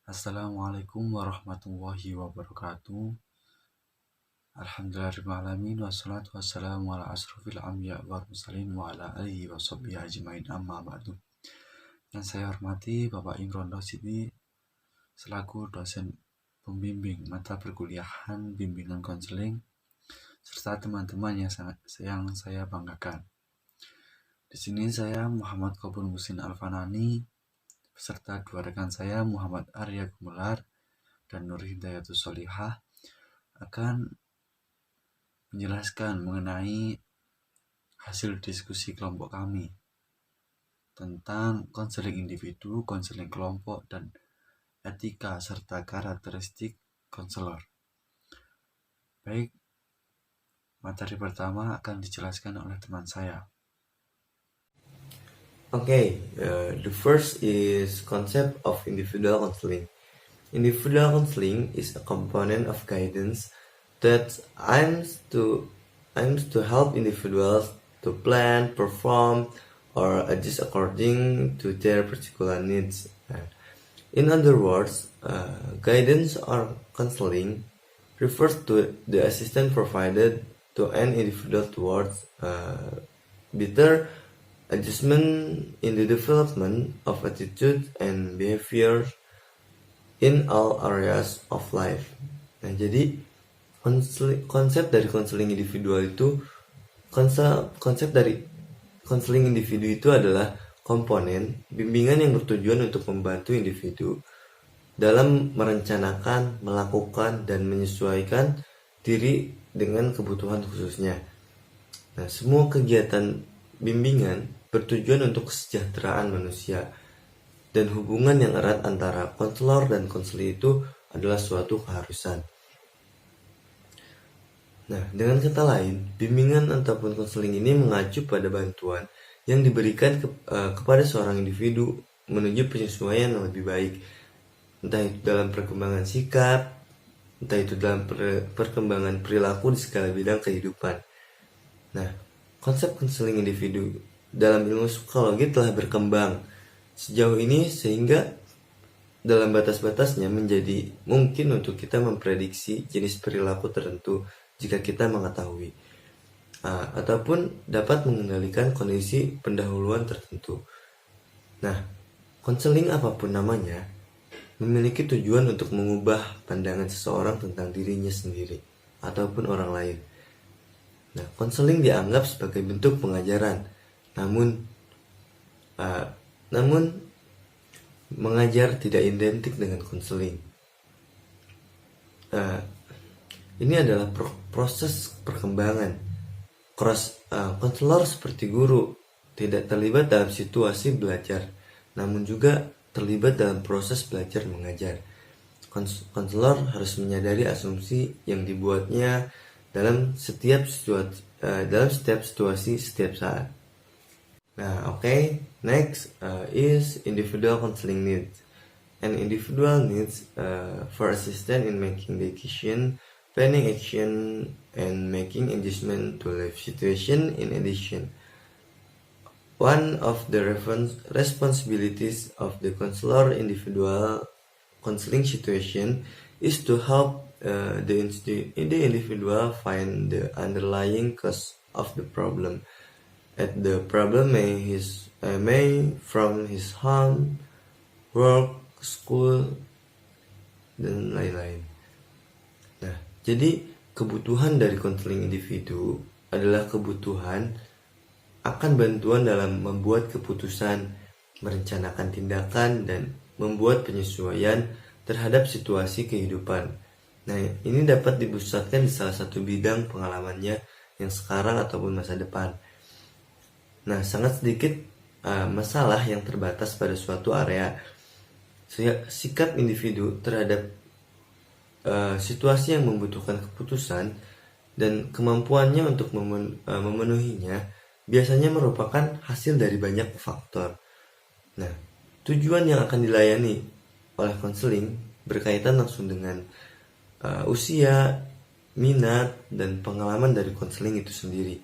Assalamualaikum warahmatullahi wabarakatuh. Alhamdulillahirrahmanirrahim. Wassalatu wassalamu ala asrofil anbiya wal mursalin wa ala alihi wa sahbihi ajmain amma ba'du. Yang saya hormati Bapak Imron Rosidi selaku dosen pembimbing mata perkuliahan bimbingan konseling serta teman-teman yang saya banggakan. Di sini saya Muhammad Qabul Musin Alfanani beserta dua rekan saya Muhammad Arya Gumelar dan Nur Hidayatus Solihah akan menjelaskan mengenai hasil diskusi kelompok kami tentang konseling individu, konseling kelompok, dan etika serta karakteristik konselor. Baik, materi pertama akan dijelaskan oleh teman saya. The first is concept of individual counseling. Individual counseling is a component of guidance that aims to help individuals to plan, perform, or adjust according to their particular needs. In other words, guidance or counseling refers to the assistance provided to an individual towards better adjustment in the development of attitude and behavior in all areas of life. Nah, jadi konsep dari konseling individual itu konsep dari konseling individu itu adalah komponen bimbingan yang bertujuan untuk membantu individu dalam merencanakan, melakukan, dan menyesuaikan diri dengan kebutuhan khususnya. Nah, semua kegiatan bimbingan bertujuan untuk kesejahteraan manusia, dan hubungan yang erat antara konselor dan konseli itu adalah suatu keharusan. Nah, dengan kata lain, bimbingan ataupun konseling ini mengacu pada bantuan yang diberikan kepada seorang individu menuju penyesuaian yang lebih baik, entah itu dalam perkembangan sikap, entah itu dalam perkembangan perilaku di segala bidang kehidupan. Nah, konsep konseling individu dalam ilmu psikologi telah berkembang sejauh ini sehingga dalam batas-batasnya menjadi mungkin untuk kita memprediksi jenis perilaku tertentu jika kita mengetahui ataupun dapat mengendalikan kondisi pendahuluan tertentu. Nah, konseling apapun namanya memiliki tujuan untuk mengubah pandangan seseorang tentang dirinya sendiri ataupun orang lain. Nah, konseling dianggap sebagai bentuk pengajaran, namun mengajar tidak identik dengan konseling. Ini adalah proses perkembangan. Konselor seperti guru tidak terlibat dalam situasi belajar, namun juga terlibat dalam proses belajar mengajar. Konselor harus menyadari asumsi yang dibuatnya dalam setiap situasi, setiap saat. Nah, next is individual counseling needs. An individual needs for assistance in making decision, planning action, and making adjustment to life situation. In addition, one of the responsibilities of the counselor individual counseling situation is to help the individual find the underlying cause of the problem. The problem may from his home, work, school, dan lain-lain. Nah, jadi kebutuhan dari konseling individu adalah kebutuhan akan bantuan dalam membuat keputusan, merencanakan tindakan, dan membuat penyesuaian terhadap situasi kehidupan. Nah, ini dapat dipusatkan di salah satu bidang pengalamannya yang sekarang ataupun masa depan. Nah, sangat sedikit masalah yang terbatas pada suatu area. Sikap individu terhadap situasi yang membutuhkan keputusan dan kemampuannya untuk memenuhinya biasanya merupakan hasil dari banyak faktor. Nah, tujuan yang akan dilayani oleh konseling berkaitan langsung dengan usia, minat, dan pengalaman dari konseling itu sendiri.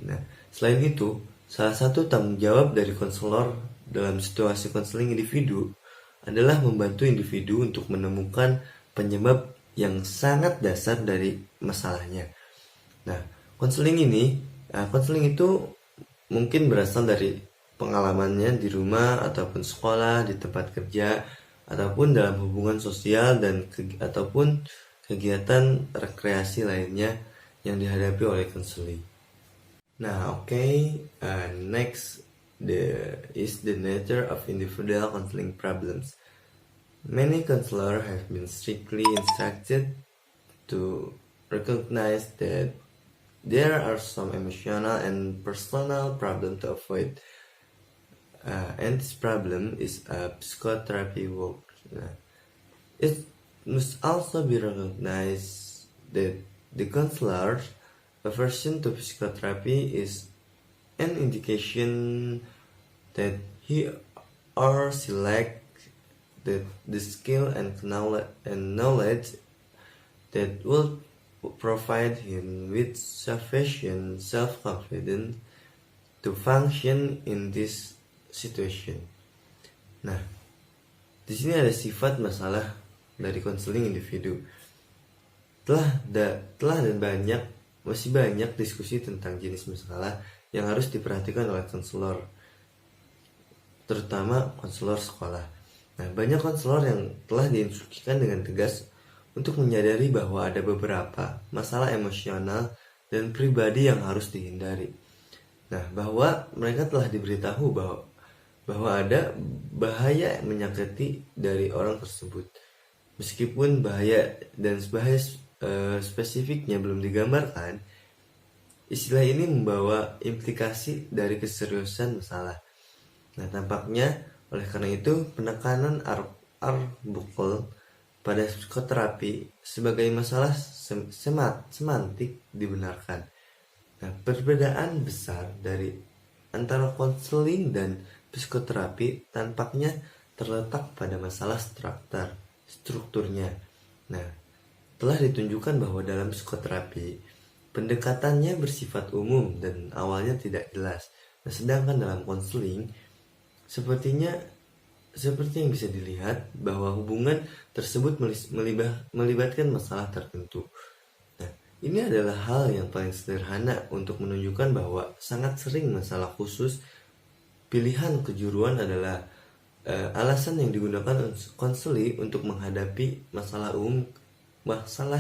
Nah, selain itu, salah satu tanggung jawab dari konselor dalam situasi konseling individu adalah membantu individu untuk menemukan penyebab yang sangat dasar dari masalahnya. Nah, konseling itu mungkin berasal dari pengalamannya di rumah ataupun sekolah, di tempat kerja, ataupun dalam hubungan sosial ataupun kegiatan rekreasi lainnya yang dihadapi oleh konseling. Nah, next is the nature of individual counseling problems. Many counselors have been strictly instructed to recognize that there are some emotional and personal problems to avoid. And this problem is a psychotherapy work. It must also be recognized that the counselor's aversion to psychotherapy is an indication that he or she lacks the skill and knowledge that will provide him with sufficient self-confidence to function in this situation. Nah, di sini ada sifat masalah dari konseling individu. Masih banyak diskusi tentang jenis masalah yang harus diperhatikan oleh konselor, terutama konselor sekolah. Nah, banyak konselor yang telah diinstruksikan dengan tegas untuk menyadari bahwa ada beberapa masalah emosional dan pribadi yang harus dihindari. Nah, bahwa mereka telah diberitahu bahwa ada bahaya menyakiti dari orang tersebut. Meskipun bahaya spesifiknya belum digambarkan, istilah ini membawa implikasi dari keseriusan masalah. Nah, tampaknya oleh karena itu penekanan Arbuckle pada psikoterapi sebagai masalah semantik dibenarkan. Nah, perbedaan besar antara konseling dan psikoterapi tampaknya terletak pada masalah strukturnya. Nah, telah ditunjukkan bahwa dalam psikoterapi pendekatannya bersifat umum dan awalnya tidak jelas. Nah, sedangkan dalam konseling seperti yang bisa dilihat bahwa hubungan tersebut melibatkan masalah tertentu. Nah, ini adalah hal yang paling sederhana untuk menunjukkan bahwa sangat sering masalah khusus pilihan kejuruan adalah alasan yang digunakan konseli untuk menghadapi masalah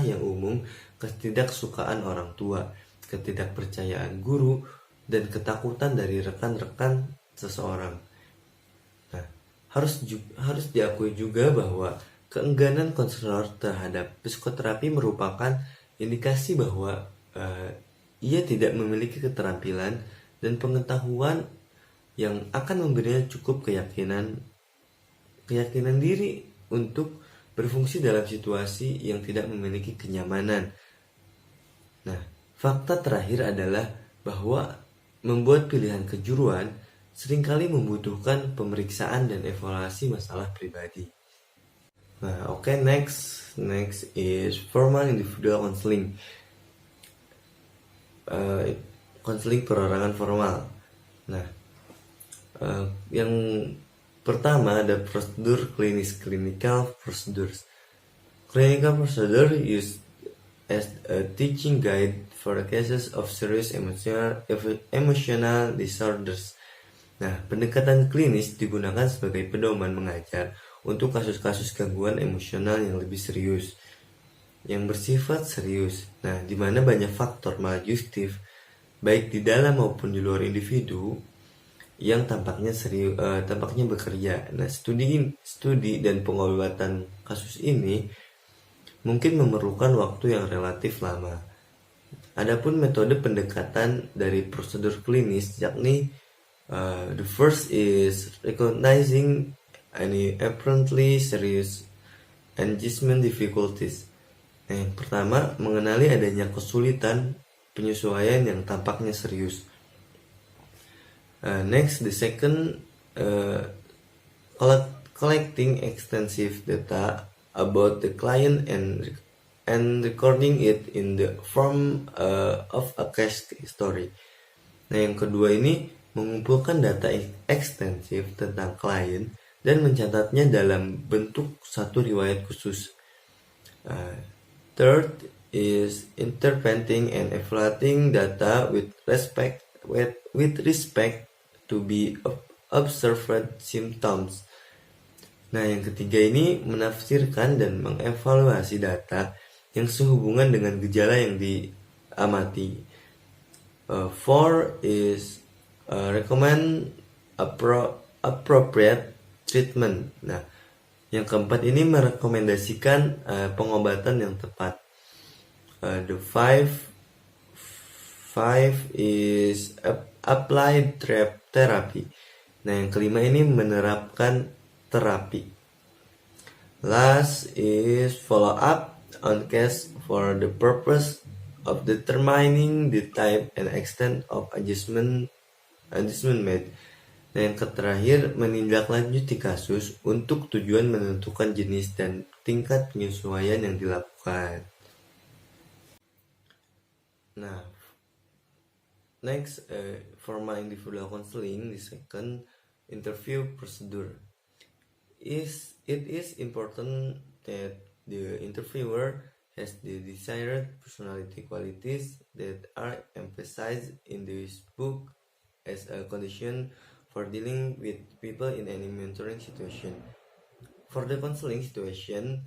yang umum, ketidaksukaan orang tua, ketidakpercayaan guru, dan ketakutan dari rekan-rekan seseorang. Nah, harus diakui juga bahwa keengganan konselor terhadap psikoterapi merupakan indikasi bahwa ia tidak memiliki keterampilan dan pengetahuan yang akan memberinya cukup keyakinan diri untuk berfungsi dalam situasi yang tidak memiliki kenyamanan. Nah, fakta terakhir adalah bahwa membuat pilihan kejuruan seringkali membutuhkan pemeriksaan dan evaluasi masalah pribadi. Nah, next is formal individual counseling. Counseling perorangan formal. Nah, yang pertama ada prosedur klinis, clinical procedures. Clinical procedure used as a teaching guide for cases of serious emotional disorders. Nah, pendekatan klinis digunakan sebagai pedoman mengajar untuk kasus-kasus gangguan emosional yang lebih serius, yang bersifat serius. Nah, di mana banyak faktor maladjustif baik di dalam maupun di luar individu yang tampaknya bekerja. Nah, studi dan pengobatan kasus ini mungkin memerlukan waktu yang relatif lama. Adapun metode pendekatan dari prosedur klinis, yakni the first is recognizing any apparently serious engagement difficulties. Nah, yang pertama, mengenali adanya kesulitan penyesuaian yang tampaknya serius. Next, the second, collecting extensive data about the client and recording it in the form of a case story. Nah, yang kedua ini mengumpulkan data ekstensif tentang klien dan mencatatnya dalam bentuk satu riwayat khusus. Third is interpreting and evaluating data with respect to be observed symptoms. Nah, yang ketiga ini menafsirkan dan mengevaluasi data yang sehubungan dengan gejala yang diamati. Four is recommend appropriate treatment. Nah, yang keempat ini merekomendasikan pengobatan yang tepat. The five is applied therapy. Nah, yang kelima ini menerapkan terapi. Last is follow up on case for the purpose of determining the type and extent of adjustment made. Nah, yang terakhir menindaklanjuti kasus untuk tujuan menentukan jenis dan tingkat penyesuaian yang dilakukan. Nah, next, formal individual counseling, the second interview procedure. It is important that the interviewer has the desired personality qualities that are emphasized in this book as a condition for dealing with people in any mentoring situation. For the counseling situation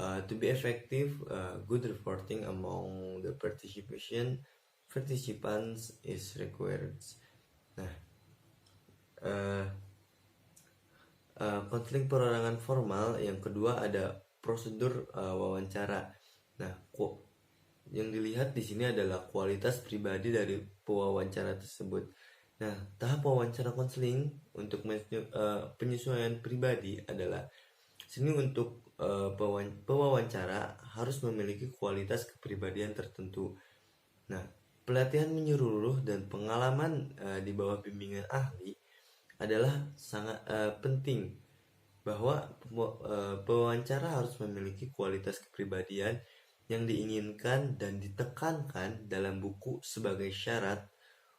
to be effective, good reporting among the participants is required. Nah, konseling perorangan formal yang kedua ada prosedur wawancara. Nah, yang dilihat di sini adalah kualitas pribadi dari pewawancara tersebut. Nah, tahap wawancara konseling untuk penyesuaian pribadi adalah sini untuk pewawancara harus memiliki kualitas kepribadian tertentu. Nah, pelatihan menyeluruh dan pengalaman di bawah bimbingan ahli adalah sangat penting, bahwa pewawancara harus memiliki kualitas kepribadian yang diinginkan dan ditekankan dalam buku sebagai syarat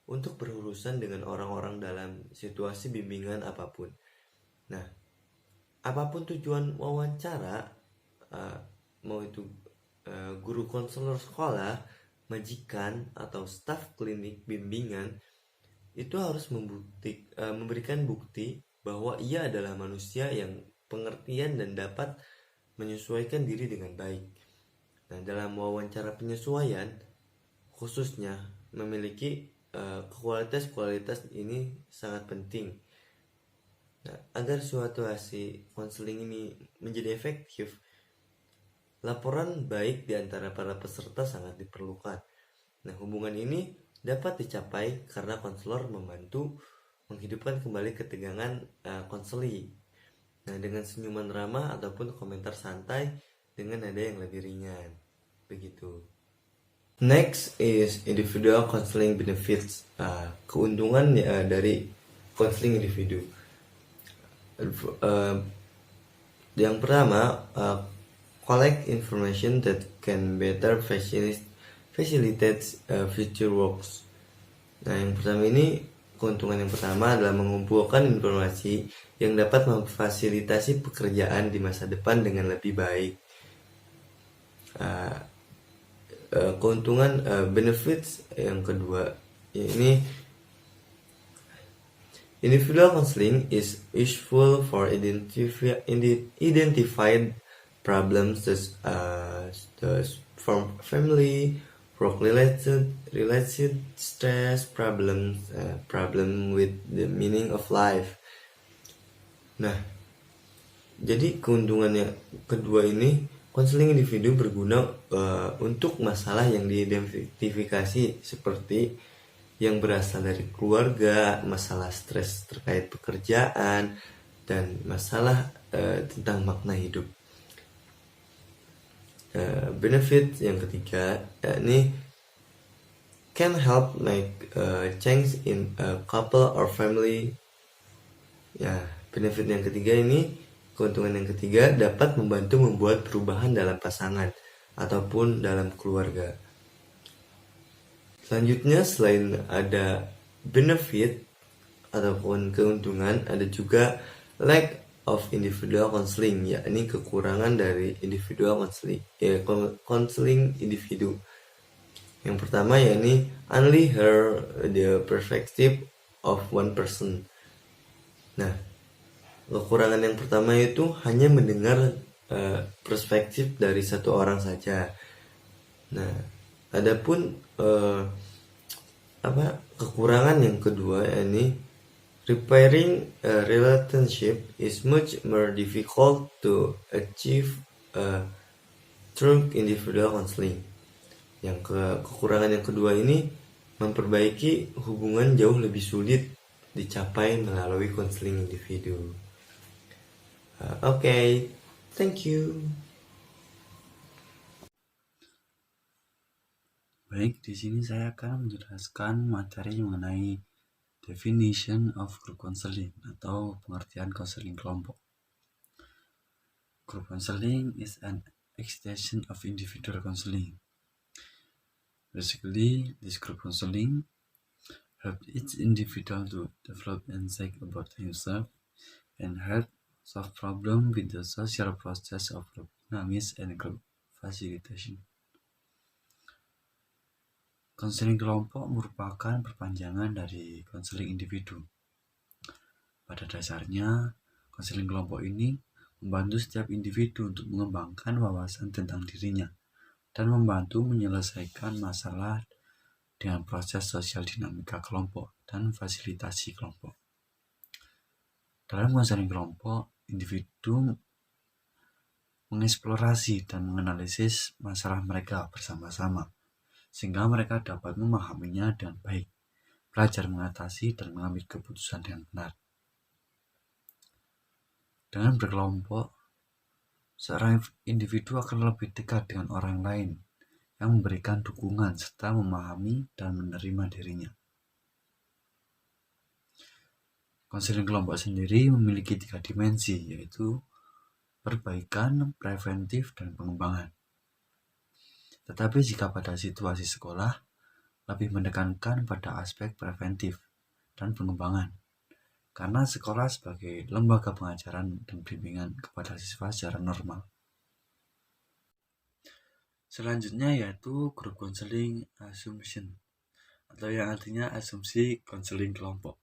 untuk berurusan dengan orang-orang dalam situasi bimbingan apapun. Nah, apapun tujuan wawancara, mau itu guru konselor sekolah, majikan, atau staf klinik bimbingan, itu harus memberikan bukti bahwa ia adalah manusia yang pengertian dan dapat menyesuaikan diri dengan baik. Nah, dalam wawancara penyesuaian khususnya memiliki kualitas ini sangat penting. Nah, agar suatu hasil konseling ini menjadi efektif, laporan baik di antara para peserta sangat diperlukan. Nah, hubungan ini dapat dicapai karena konselor membantu menghidupkan kembali ketegangan konseling. Nah, dengan senyuman ramah ataupun komentar santai dengan nada yang lebih ringan. Begitu. Next is individual counseling benefits. Keuntungan dari counseling individu. Yang pertama, collect information that can better facilitate future works. Nah, yang pertama ini, keuntungan yang pertama adalah mengumpulkan informasi yang dapat memfasilitasi pekerjaan di masa depan dengan lebih baik. Keuntungan benefits yang kedua ini, individual counseling is useful for identified problems from family, work-related stress problems, problem with the meaning of life. Nah, jadi keuntungan yang kedua ini, konseling individu berguna untuk masalah yang diidentifikasi seperti yang berasal dari keluarga, masalah stres terkait pekerjaan, dan masalah tentang makna hidup. Benefit yang ketiga, ini can help make change in a couple or family. Ya, benefit yang ketiga ini, keuntungan yang ketiga, dapat membantu membuat perubahan dalam pasangan ataupun dalam keluarga. Selanjutnya, selain ada benefit ataupun keuntungan, ada juga of individual counseling, yakni kekurangan dari individual counseling individu. Yang pertama yakni only hear the perspective of one person. Nah, kekurangan yang pertama itu hanya mendengar perspektif dari satu orang saja. Nah, adapun kekurangan yang kedua yakni repairing a relationship is much more difficult to achieve through individual counseling. Yang kekurangan yang kedua ini memperbaiki hubungan jauh lebih sulit dicapai melalui konseling individu. Oke, thank you. Baik, di sini saya akan menjelaskan materi mengenai definition of group counseling atau pengertian konseling kelompok. Group counseling is an extension of individual counseling. Basically, this group counseling helps each individual to develop insight about himself and help solve problems with the social process of group dynamics and group facilitation. Konseling kelompok merupakan perpanjangan dari konseling individu. Pada dasarnya, konseling kelompok ini membantu setiap individu untuk mengembangkan wawasan tentang dirinya dan membantu menyelesaikan masalah dengan proses sosial dinamika kelompok dan fasilitasi kelompok. Dalam konseling kelompok, individu mengeksplorasi dan menganalisis masalah mereka bersama-sama, sehingga mereka dapat memahaminya dengan baik, belajar mengatasi dan mengambil keputusan dengan benar. Dengan berkelompok, seorang individu akan lebih dekat dengan orang lain yang memberikan dukungan serta memahami dan menerima dirinya. Konseling kelompok sendiri memiliki 3 dimensi, yaitu perbaikan, preventif, dan pengembangan. Tetapi jika pada situasi sekolah, lebih menekankan pada aspek preventif dan pengembangan, karena sekolah sebagai lembaga pengajaran dan bimbingan kepada siswa secara normal. Selanjutnya yaitu group counseling assumption, atau yang artinya asumsi konseling kelompok.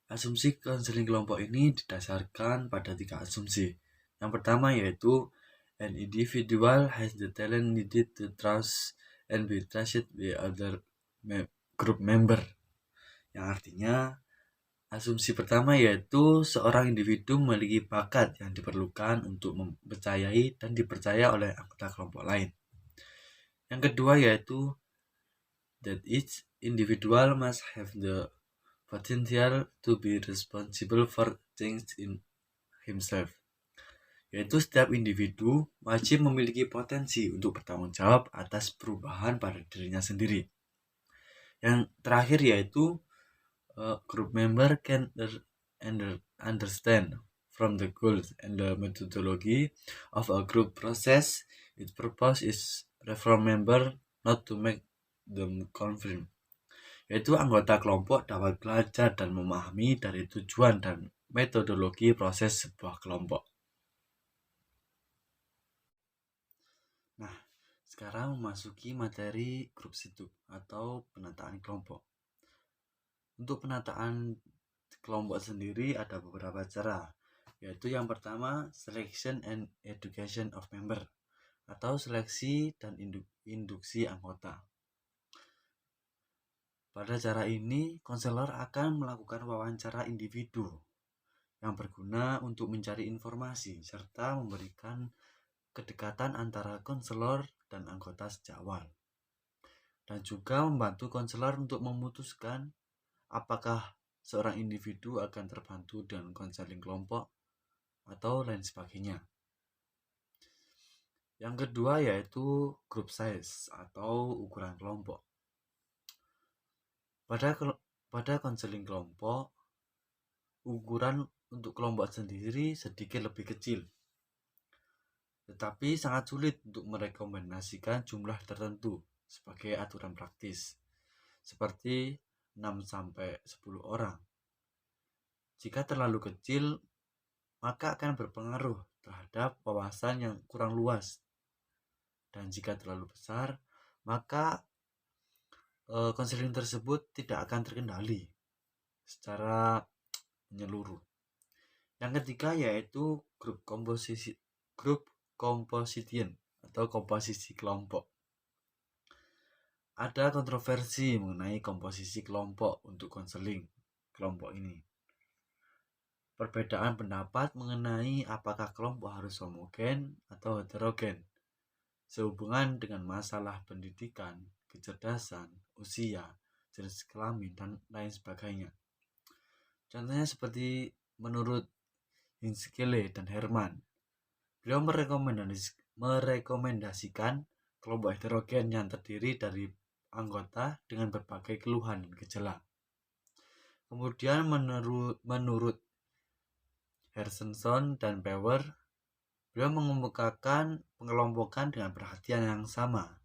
Asumsi konseling kelompok ini didasarkan pada 3 asumsi. Yang pertama yaitu an individual has the talent needed to trust and be trusted by other group member. Yang artinya, asumsi pertama yaitu seorang individu memiliki bakat yang diperlukan untuk mempercayai dan dipercaya oleh anggota kelompok lain. Yang kedua yaitu that each individual must have the potential to be responsible for things in himself. Yaitu setiap individu wajib memiliki potensi untuk bertanggung jawab atas perubahan pada dirinya sendiri. Yang terakhir yaitu group member can understand from the goals and the methodology of a group process. Its purpose is for member not to make them conform. Yaitu anggota kelompok dapat belajar dan memahami dari tujuan dan metodologi proses sebuah kelompok. Nah, sekarang memasuki materi grup situ atau penataan kelompok. Untuk penataan kelompok sendiri ada beberapa cara, yaitu yang pertama selection and education of member atau seleksi dan induksi anggota. Pada cara ini, konselor akan melakukan wawancara individu yang berguna untuk mencari informasi serta memberikan kedekatan antara konselor dan anggota sejak awal. Dan juga membantu konselor untuk memutuskan apakah seorang individu akan terbantu dengan konseling kelompok atau lain sebagainya. Yang kedua yaitu group size atau ukuran kelompok. Pada konseling kelompok, ukuran untuk kelompok sendiri sedikit lebih kecil, tetapi sangat sulit untuk merekomendasikan jumlah tertentu sebagai aturan praktis, seperti 6-10 orang. Jika terlalu kecil, maka akan berpengaruh terhadap wawasan yang kurang luas. Dan jika terlalu besar, maka konseling tersebut tidak akan terkendali secara menyeluruh. Yang ketiga yaitu grup composition atau komposisi kelompok. Ada kontroversi mengenai komposisi kelompok untuk konseling kelompok ini. Perbedaan pendapat mengenai apakah kelompok harus homogen atau heterogen sehubungan dengan masalah pendidikan, kecerdasan, usia, jenis kelamin, dan lain sebagainya. Contohnya seperti menurut Hinskele dan Herman, beliau merekomendasikan kelompok heterogen yang terdiri dari anggota dengan berbagai keluhan dan gejala. Kemudian menurut Hershenson dan Power, beliau mengemukakan pengelompokan dengan perhatian yang sama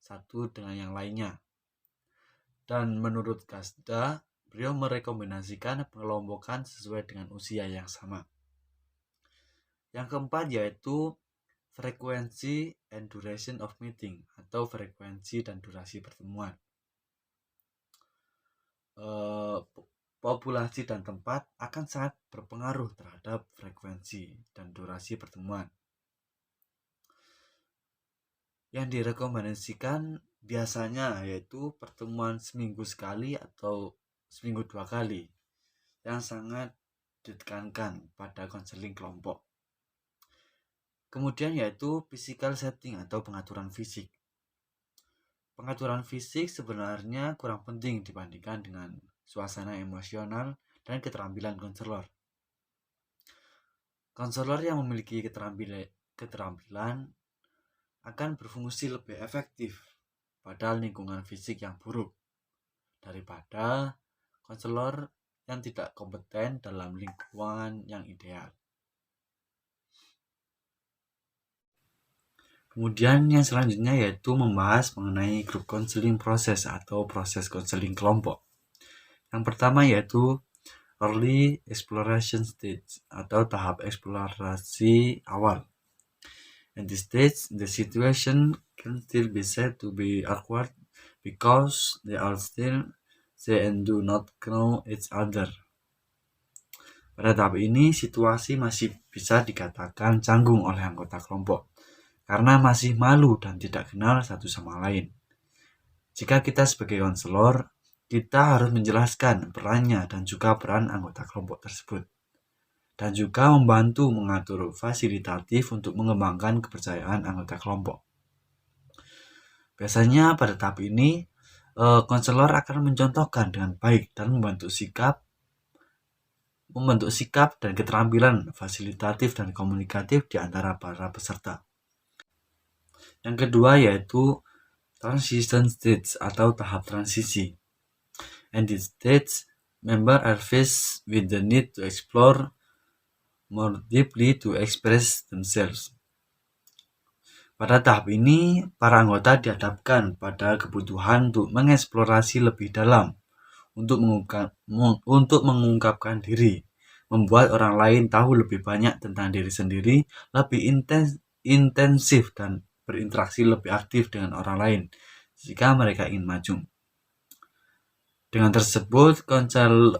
satu dengan yang lainnya. Dan menurut Kasda, beliau merekomendasikan pengelompokan sesuai dengan usia yang sama. Yang keempat yaitu frekuensi and duration of meeting atau frekuensi dan durasi pertemuan. Populasi dan tempat akan sangat berpengaruh terhadap frekuensi dan durasi pertemuan. Yang direkomendasikan biasanya yaitu pertemuan seminggu sekali atau seminggu 2 kali, yang sangat ditekankan pada konseling kelompok. Kemudian yaitu physical setting atau pengaturan fisik. Pengaturan fisik sebenarnya kurang penting dibandingkan dengan suasana emosional dan keterampilan konselor. Konselor yang memiliki keterampilan akan berfungsi lebih efektif pada lingkungan fisik yang buruk daripada konselor yang tidak kompeten dalam lingkungan yang ideal. Kemudian yang selanjutnya yaitu membahas mengenai group counseling proses atau proses konseling kelompok. Yang pertama yaitu early exploration stage atau tahap eksplorasi awal. In this stage, the situation can still be said to be awkward because they are still they and do not know each other. Pada tahap ini, situasi masih bisa dikatakan canggung oleh anggota kelompok karena masih malu dan tidak kenal satu sama lain. Jika kita sebagai konselor, kita harus menjelaskan perannya dan juga peran anggota kelompok tersebut. Dan juga membantu mengatur fasilitatif untuk mengembangkan kepercayaan anggota kelompok. Biasanya pada tahap ini, konselor akan mencontohkan dengan baik dan membentuk sikap dan keterampilan fasilitatif dan komunikatif di antara para peserta. Yang kedua yaitu transition stage atau tahap transisi. And this stage, members are faced with the need to explore more deeply to express themselves. Pada tahap ini, para anggota dihadapkan pada kebutuhan untuk mengeksplorasi lebih dalam, untuk mengungkapkan diri, membuat orang lain tahu lebih banyak tentang diri sendiri, lebih intensif dan berinteraksi lebih aktif dengan orang lain jika mereka ingin maju. Dengan tersebut,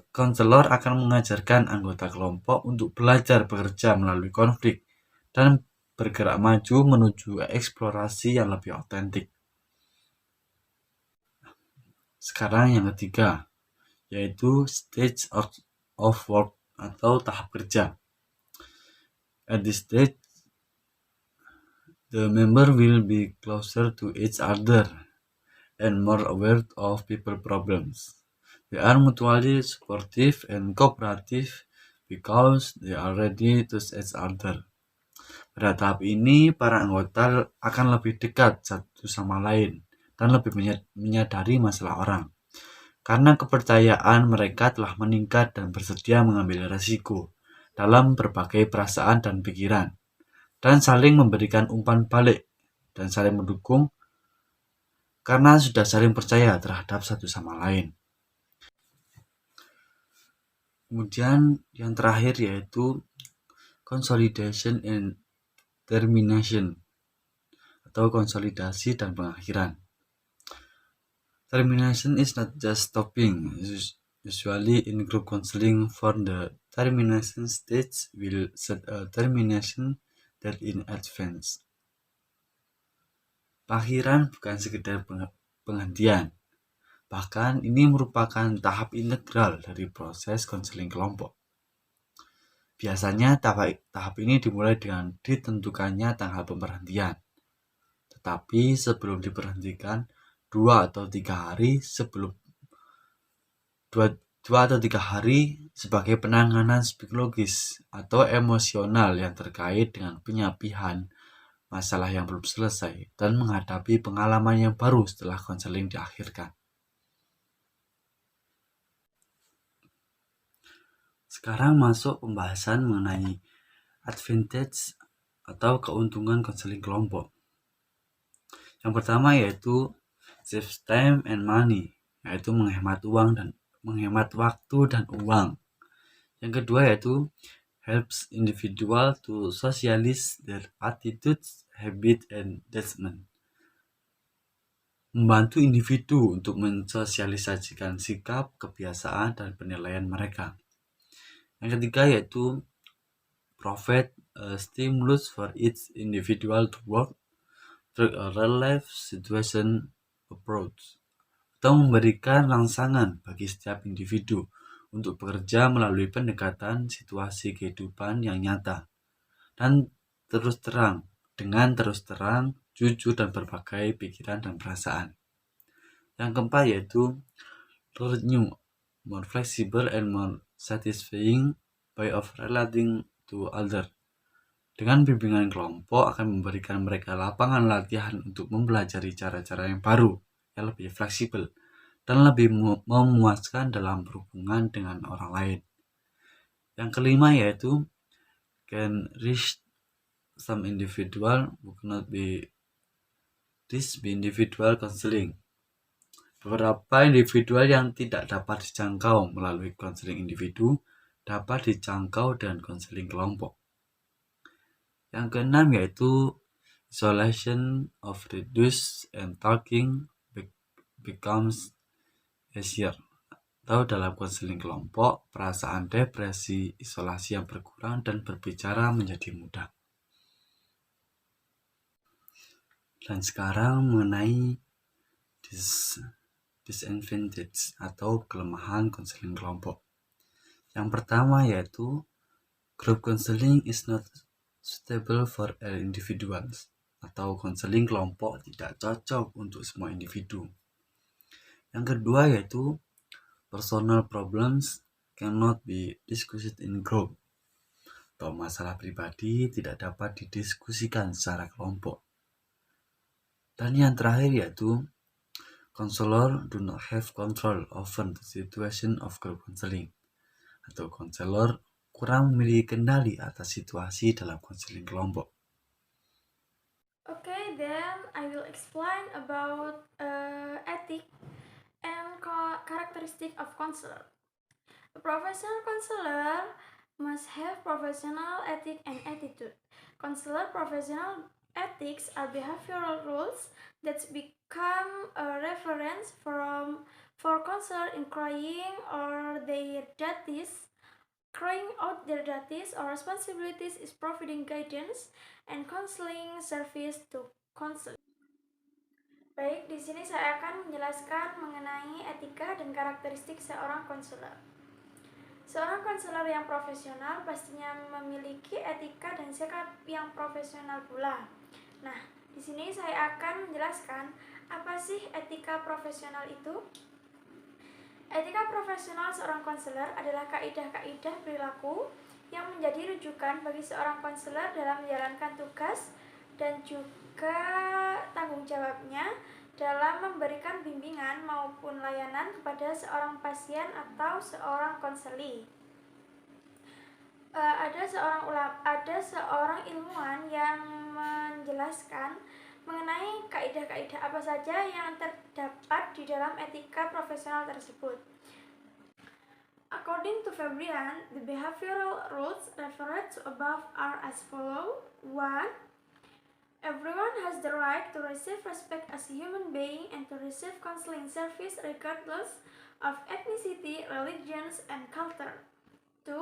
konselor akan mengajarkan anggota kelompok untuk belajar bekerja melalui konflik dan bergerak maju menuju eksplorasi yang lebih otentik. Sekarang yang ketiga, yaitu stage of work atau tahap kerja. At this stage, the member will be closer to each other and more aware of people problems. They are mutually supportive and cooperative because they are ready to each other. Pada tahap ini, para anggota akan lebih dekat satu sama lain dan lebih menyadari masalah orang. Karena kepercayaan mereka telah meningkat dan bersedia mengambil risiko dalam berbagai perasaan dan pikiran, dan saling memberikan umpan balik dan saling mendukung karena sudah saling percaya terhadap satu sama lain. Kemudian yang terakhir yaitu consolidation and termination, atau konsolidasi dan pengakhiran. Termination is not just stopping. Usually in group counseling for the termination stage will set a termination date in advance. Pengakhiran bukan sekedar penghentian. Bahkan ini merupakan tahap integral dari proses konseling kelompok. Biasanya tahap ini dimulai dengan ditentukannya tanggal pemberhentian. Tetapi sebelum diberhentikan, 2 atau 3 hari sebagai penanganan psikologis atau emosional yang terkait dengan penyapihan masalah yang belum selesai dan menghadapi pengalaman yang baru setelah konseling diakhirkan. Sekarang masuk pembahasan mengenai advantage atau keuntungan konseling kelompok. Yang pertama yaitu save time and money, yaitu menghemat waktu dan uang. Yang kedua yaitu helps individual to socialize their attitudes, habit, and judgment. Membantu individu untuk mensosialisasikan sikap, kebiasaan, dan penilaian mereka. Yang ketiga yaitu provide a stimulus for each individual to work through a real-life situation approach, atau memberikan rangsangan bagi setiap individu untuk bekerja melalui pendekatan situasi kehidupan yang nyata dan terus terang, jujur dan berbagai pikiran dan perasaan. Yang keempat yaitu new, more flexible and more satisfying way of relating to others. Dengan bimbingan kelompok akan memberikan mereka lapangan latihan untuk mempelajari cara-cara yang baru, yang lebih fleksibel, dan lebih memuaskan dalam berhubungan dengan orang lain. Yang kelima yaitu can reach some individual who cannot be individual counseling. Beberapa individual yang tidak dapat dijangkau melalui konseling individu dapat dijangkau dengan konseling kelompok. Yang keenam yaitu isolation of reduce and talking becomes easier. Atau dalam konseling kelompok, perasaan depresi, isolasi yang berkurang dan berbicara menjadi mudah. Dan sekarang mengenai disadvantage atau kelemahan konseling kelompok. Yang pertama yaitu group counseling is not suitable for all individuals, atau konseling kelompok tidak cocok untuk semua individu. Yang kedua yaitu personal problems cannot be discussed in group, atau masalah pribadi tidak dapat didiskusikan secara kelompok. Dan yang terakhir yaitu counselor do not have control over the situation of group counseling, atau konselor kurang memiliki kendali atas situasi dalam konseling kelompok. Okay, then I will explain about ethic and characteristic of counselor. A professional counselor must have professional ethic and attitude. Counselor professional ethics are behavioral rules that become a reference for counselor in carrying out their duties or responsibilities is providing guidance and counseling service to counselor. Baik, di sini saya akan menjelaskan mengenai etika dan karakteristik seorang konselor. Seorang konselor yang profesional pastinya memiliki etika dan sikap yang profesional pula. Nah, di sini saya akan menjelaskan apa sih etika profesional itu. Etika profesional seorang konselor adalah kaidah-kaidah perilaku yang menjadi rujukan bagi seorang konselor dalam menjalankan tugas dan juga tanggung jawabnya dalam memberikan bimbingan maupun layanan kepada seorang pasien atau seorang konseli. Ada seorang ilmuwan yang menjelaskan mengenai kaidah-kaidah apa saja yang terdapat di dalam etika profesional tersebut. According to Fabian, the behavioral rules referred to above are as follows. 1. Everyone has the right to receive respect as a human being and to receive counseling service regardless of ethnicity, religions, and culture. 2.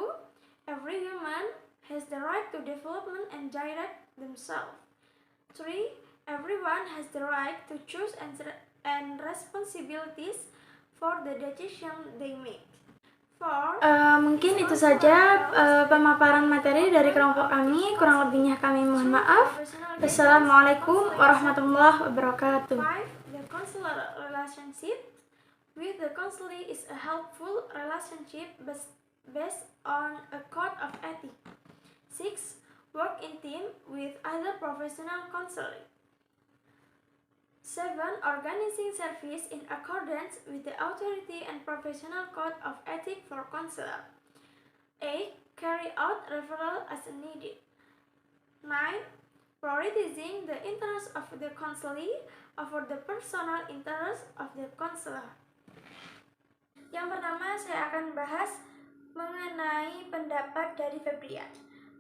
Every human has the right to development and direct themselves. 3. Everyone has the right to choose and responsibilities for the decision they make. Mungkin itu saja pemaparan materi dari kelompok kami. Kurang lebihnya kami mohon maaf. Wassalamualaikum warahmatullahi wabarakatuh. 5. The consular relationship with the counselee is a helpful relationship based on a code of ethics. 6. Work in team with other professional counseling. 7. Organizing service in accordance with the authority and professional code of ethics for counselor. 8. Carry out referral as needed. 9. Prioritizing the interests of the counselee over the personal interests of the counselor. Yang pertama, saya akan bahas mengenai pendapat dari Fabian.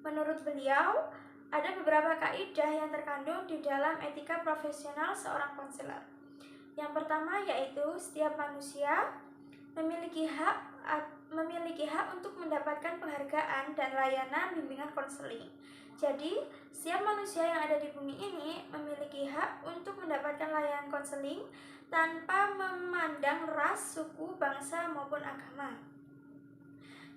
Menurut beliau, ada beberapa kaidah yang terkandung di dalam etika profesional seorang konselor. Yang pertama yaitu setiap manusia memiliki hak untuk mendapatkan penghargaan dan layanan bimbingan konseling. Jadi, setiap manusia yang ada di bumi ini memiliki hak untuk mendapatkan layanan konseling tanpa memandang ras, suku, bangsa, maupun agama.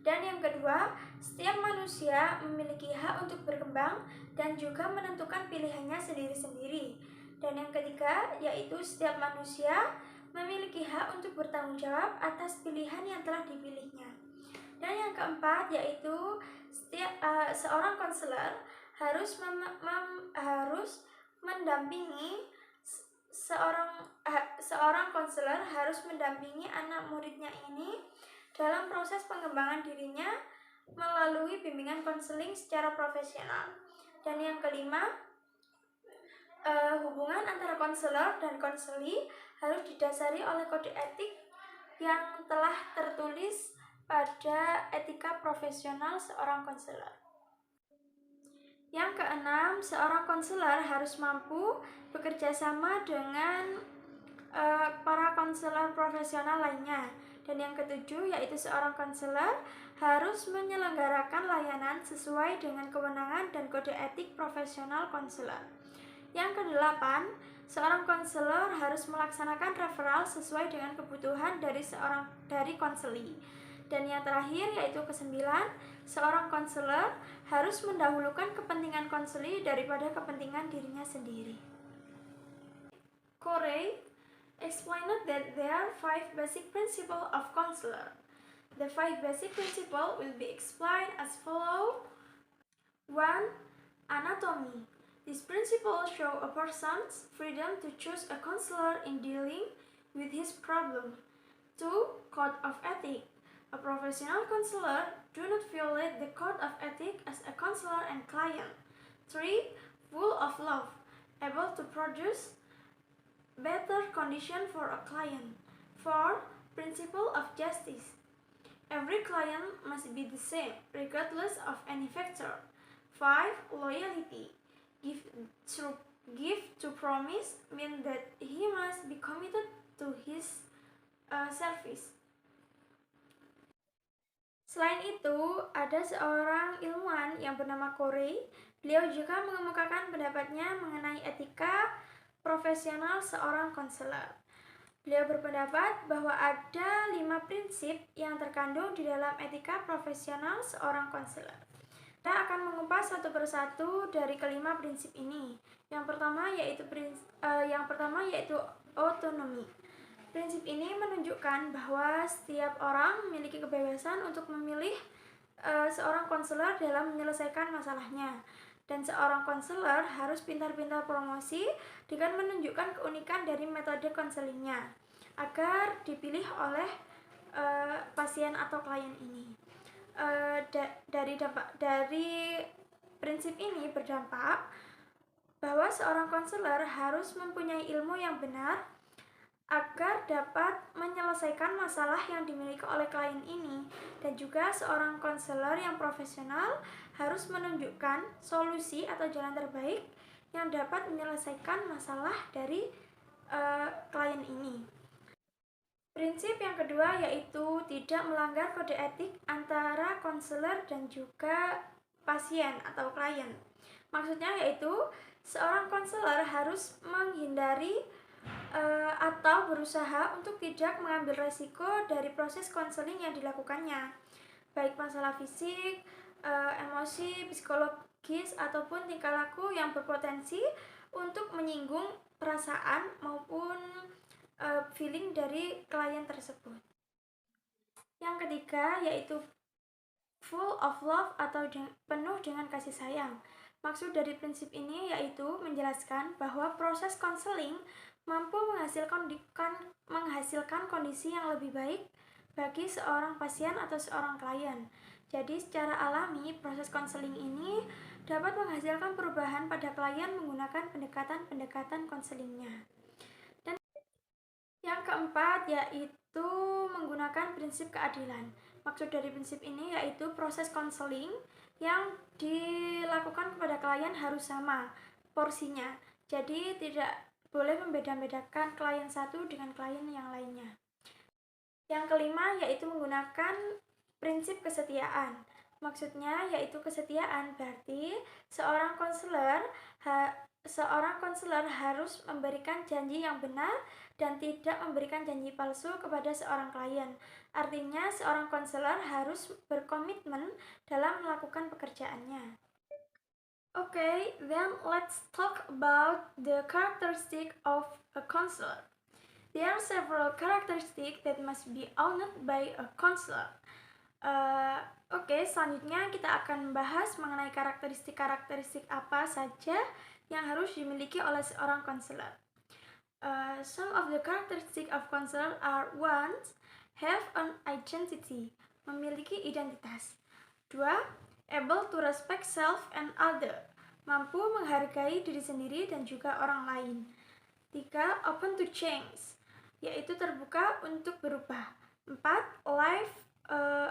Dan yang kedua, setiap manusia memiliki hak untuk berkembang dan juga menentukan pilihannya sendiri-sendiri. Dan yang ketiga, yaitu setiap manusia memiliki hak untuk bertanggung jawab atas pilihan yang telah dipilihnya. Dan yang keempat, yaitu seorang konselor harus mendampingi seorang konselor harus mendampingi anak muridnya ini dalam proses pengembangan dirinya melalui bimbingan konseling secara profesional. Dan yang kelima, hubungan antara konselor dan konseli harus didasari oleh kode etik yang telah tertulis pada etika profesional seorang konselor. Yang keenam, seorang konselor harus mampu bekerja sama dengan para konselor profesional lainnya. Dan yang ketujuh, yaitu seorang konselor harus menyelenggarakan layanan sesuai dengan kewenangan dan kode etik profesional konselor. Yang kedelapan, seorang konselor harus melaksanakan referral sesuai dengan kebutuhan dari konseli. Dan yang terakhir, yaitu kesembilan, seorang konselor harus mendahulukan kepentingan konseli daripada kepentingan dirinya sendiri. Corey explained that there are 5 basic principles of counselor. The 5 basic principles will be explained as follows. 1. Anatomy. These principles show a person's freedom to choose a counselor in dealing with his problem. 2. Code of ethics. A professional counselor do not violate the code of ethics as a counselor and client. 3. Full of love, able to produce better condition for a client. 4. Principle of justice. Every client must be the same, regardless of any factor. 5. Loyalty. Give to promise mean that he must be committed to his service. Selain itu, ada seorang ilmuwan yang bernama Corey. Beliau juga mengemukakan pendapatnya mengenai etika profesional seorang konselor. Beliau berpendapat bahwa ada 5 prinsip yang terkandung di dalam etika profesional seorang konselor. Kita akan mengupas satu persatu dari kelima prinsip ini. Yang pertama yaitu otonomi. Prinsip ini menunjukkan bahwa setiap orang memiliki kebebasan untuk memilih seorang konselor dalam menyelesaikan masalahnya. Dan seorang konselor harus pintar-pintar promosi dengan menunjukkan keunikan dari metode konselingnya agar dipilih oleh pasien atau klien ini. Dari prinsip ini berdampak bahwa seorang konselor harus mempunyai ilmu yang benar agar dapat menyelesaikan masalah yang dimiliki oleh klien ini. Dan juga seorang konselor yang profesional harus menunjukkan solusi atau jalan terbaik yang dapat menyelesaikan masalah dari klien ini. Prinsip yang kedua yaitu tidak melanggar kode etik antara konselor dan juga pasien atau klien. Maksudnya yaitu seorang konselor harus menghindari atau berusaha untuk tidak mengambil resiko dari proses konseling yang dilakukannya, baik masalah fisik, emosi, psikologis, ataupun tingkah laku yang berpotensi untuk menyinggung perasaan maupun feeling dari klien tersebut. Yang ketiga yaitu full of love atau penuh dengan kasih sayang. Maksud dari prinsip ini yaitu menjelaskan bahwa proses konseling mampu menghasilkan kondisi yang lebih baik bagi seorang pasien atau seorang klien. Jadi secara alami proses konseling ini dapat menghasilkan perubahan pada klien menggunakan pendekatan-pendekatan konselingnya. Dan yang keempat yaitu menggunakan prinsip keadilan. Maksud dari prinsip ini yaitu proses konseling yang dilakukan kepada klien harus sama porsinya. Jadi tidak boleh membeda-bedakan klien satu dengan klien yang lainnya. Yang kelima yaitu menggunakan prinsip kesetiaan. Maksudnya yaitu kesetiaan berarti seorang konselor harus memberikan janji yang benar dan tidak memberikan janji palsu kepada seorang klien. Artinya seorang konselor harus berkomitmen dalam melakukan pekerjaannya. Okay, then let's talk about the characteristic of a counselor. There are several characteristics that must be owned by a counselor. Oke, selanjutnya kita akan membahas mengenai karakteristik-karakteristik apa saja yang harus dimiliki oleh seorang konselor. Some of the characteristics of counselor are: 1. Have an identity, memiliki identitas. 2. Able to respect self and other, mampu menghargai diri sendiri dan juga orang lain. 3. Open to change, yaitu terbuka untuk berubah. 4.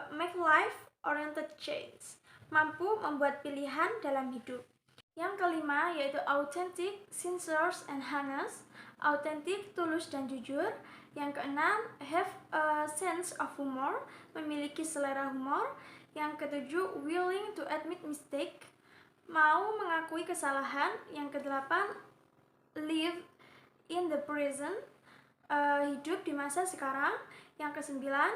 Make life-oriented change, mampu membuat pilihan dalam hidup. Yang kelima yaitu authentic, sincere, and honest, autentik, tulus, dan jujur. Yang keenam, have a sense of humor, memiliki selera humor. Yang ketujuh, willing to admit mistake, mau mengakui kesalahan. Yang kedelapan, live in the present, hidup di masa sekarang. Yang kesembilan,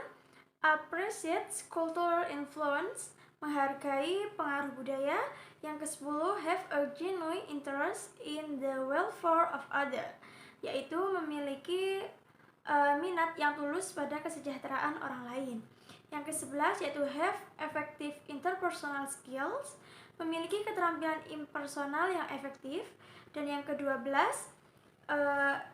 appreciates cultural influence, menghargai pengaruh budaya. Yang kesepuluh, have a genuine interest in the welfare of other, yaitu memiliki minat yang tulus pada kesejahteraan orang lain. Yang ke-11 yaitu have effective interpersonal skills, memiliki keterampilan impersonal yang efektif. Dan yang ke-12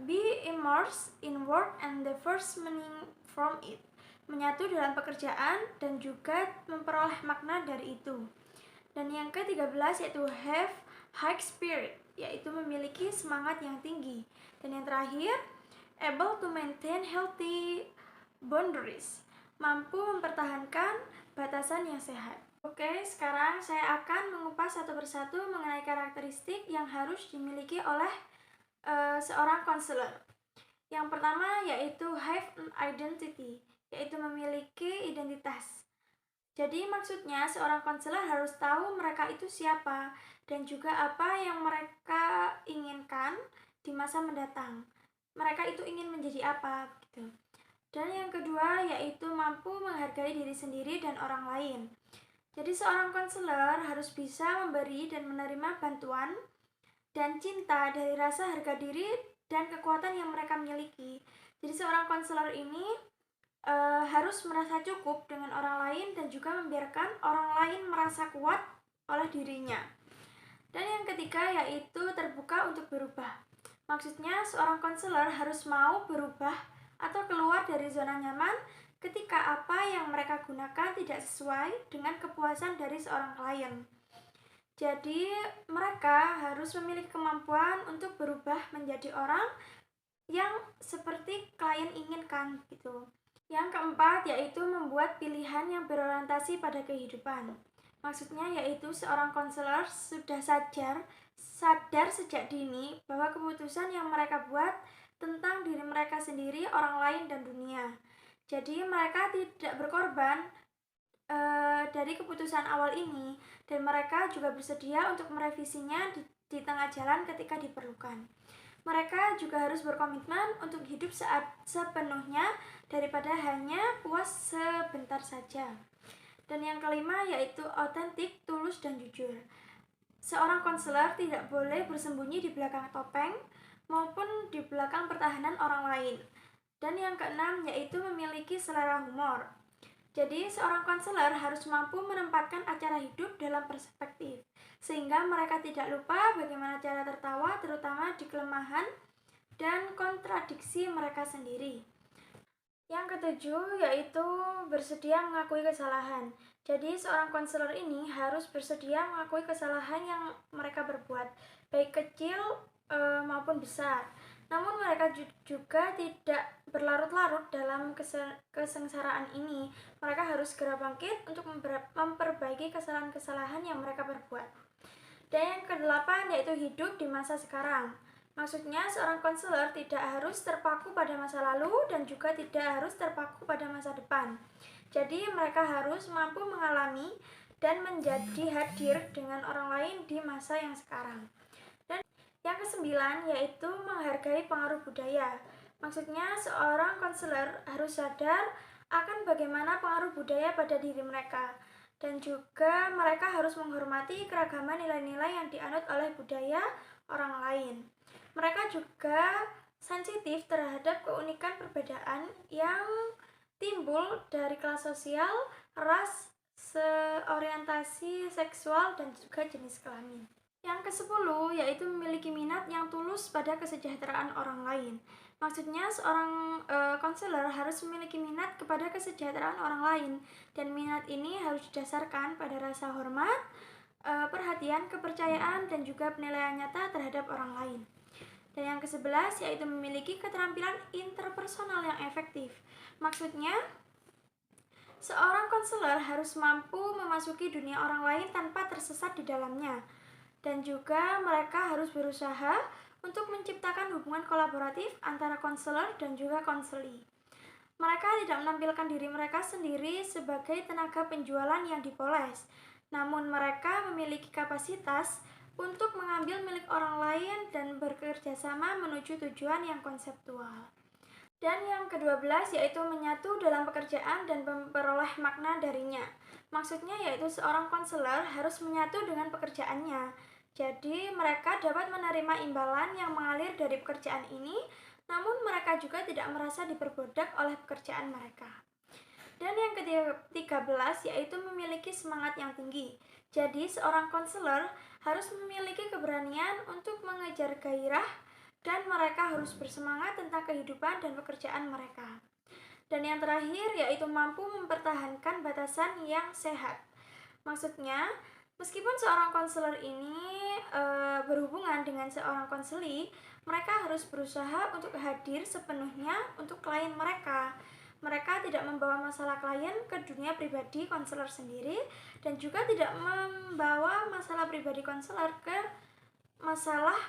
be immersed in work and the first meaning from it, menyatu dalam pekerjaan dan juga memperoleh makna dari itu. Dan yang ke-13 yaitu have high spirit, yaitu memiliki semangat yang tinggi. Dan yang terakhir, able to maintain healthy boundaries, mampu mempertahankan batasan yang sehat. Oke, sekarang saya akan mengupas satu persatu mengenai karakteristik yang harus dimiliki oleh seorang konselor. Yang pertama yaitu have an identity, yaitu memiliki identitas. Jadi maksudnya seorang konselor harus tahu mereka itu siapa dan juga apa yang mereka inginkan di masa mendatang. Mereka itu ingin menjadi apa gitu. Dan yang kedua yaitu mampu menghargai diri sendiri dan orang lain. Jadi seorang konselor harus bisa memberi dan menerima bantuan dan cinta dari rasa harga diri dan kekuatan yang mereka miliki. Jadi seorang konselor ini harus merasa cukup dengan orang lain dan juga membiarkan orang lain merasa kuat oleh dirinya. Dan yang ketiga yaitu terbuka untuk berubah. Maksudnya seorang konselor harus mau berubah atau keluar dari zona nyaman ketika apa yang mereka gunakan tidak sesuai dengan kepuasan dari seorang klien. Jadi mereka harus memiliki kemampuan untuk berubah menjadi orang yang seperti klien inginkan gitu. Yang keempat yaitu membuat pilihan yang berorientasi pada kehidupan. Maksudnya yaitu seorang konselor sudah sadar sejak dini bahwa keputusan yang mereka buat tentang diri mereka sendiri, orang lain, dan dunia. Jadi mereka tidak berkorban dari keputusan awal ini, dan mereka juga bersedia untuk merevisinya di tengah jalan ketika diperlukan. Mereka juga harus berkomitmen untuk hidup sepenuhnya daripada hanya puas sebentar saja. Dan yang kelima yaitu otentik, tulus, dan jujur. Seorang konselor tidak boleh bersembunyi di belakang topeng maupun di belakang pertahanan orang lain. Dan yang keenam yaitu memiliki selera humor. Jadi seorang konselor harus mampu menempatkan acara hidup dalam perspektif, sehingga mereka tidak lupa bagaimana cara tertawa, terutama di kelemahan dan kontradiksi mereka sendiri. Yang ketujuh yaitu bersedia mengakui kesalahan. Jadi seorang konselor ini harus bersedia mengakui kesalahan yang mereka berbuat, baik kecil maupun besar. Namun mereka juga tidak berlarut-larut dalam kesengsaraan ini. Mereka harus segera bangkit untuk memperbaiki kesalahan-kesalahan yang mereka perbuat. Dan yang kedelapan yaitu hidup di masa sekarang. Maksudnya seorang konselor tidak harus terpaku pada masa lalu dan juga tidak harus terpaku pada masa depan. Jadi mereka harus mampu mengalami dan menjadi hadir dengan orang lain di masa yang sekarang. Dan yang kesembilan yaitu menghargai pengaruh budaya. Maksudnya seorang konselor harus sadar akan bagaimana pengaruh budaya pada diri mereka. Dan juga mereka harus menghormati keragaman nilai-nilai yang dianut oleh budaya orang lain. Mereka juga sensitif terhadap keunikan perbedaan yang timbul dari kelas sosial, ras, orientasi seksual, dan juga jenis kelamin. Yang ke-10 yaitu memiliki minat yang tulus pada kesejahteraan orang lain. Maksudnya seorang konselor harus memiliki minat kepada kesejahteraan orang lain, dan minat ini harus didasarkan pada rasa hormat, perhatian, kepercayaan, dan juga penilaian nyata terhadap orang lain. Dan yang ke-11 yaitu memiliki keterampilan interpersonal yang efektif. Maksudnya seorang konselor harus mampu memasuki dunia orang lain tanpa tersesat di dalamnya. Dan juga mereka harus berusaha untuk menciptakan hubungan kolaboratif antara konselor dan juga konseli. Mereka tidak menampilkan diri mereka sendiri sebagai tenaga penjualan yang dipoles, namun mereka memiliki kapasitas untuk mengambil milik orang lain dan bekerja sama menuju tujuan yang konseptual. Dan yang ke-12 yaitu menyatu dalam pekerjaan dan memperoleh makna darinya. Maksudnya yaitu seorang konselor harus menyatu dengan pekerjaannya. Jadi mereka dapat menerima imbalan yang mengalir dari pekerjaan ini, namun mereka juga tidak merasa diperbudak oleh pekerjaan mereka. Dan yang ke-13 yaitu memiliki semangat yang tinggi. Jadi seorang konselor harus memiliki keberanian untuk mengejar gairah, dan mereka harus bersemangat tentang kehidupan dan pekerjaan mereka. Dan yang terakhir yaitu mampu mempertahankan batasan yang sehat. Maksudnya, meskipun seorang konselor ini berhubungan dengan seorang konseli, mereka harus berusaha untuk hadir sepenuhnya untuk klien mereka. Mereka tidak membawa masalah klien ke dunia pribadi konselor sendiri, dan juga tidak membawa masalah pribadi konselor ke masalah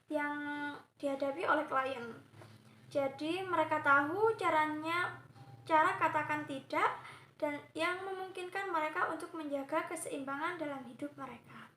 yang dihadapi oleh klien. Jadi mereka tahu cara katakan tidak, dan yang memungkinkan mereka untuk menjaga keseimbangan dalam hidup mereka.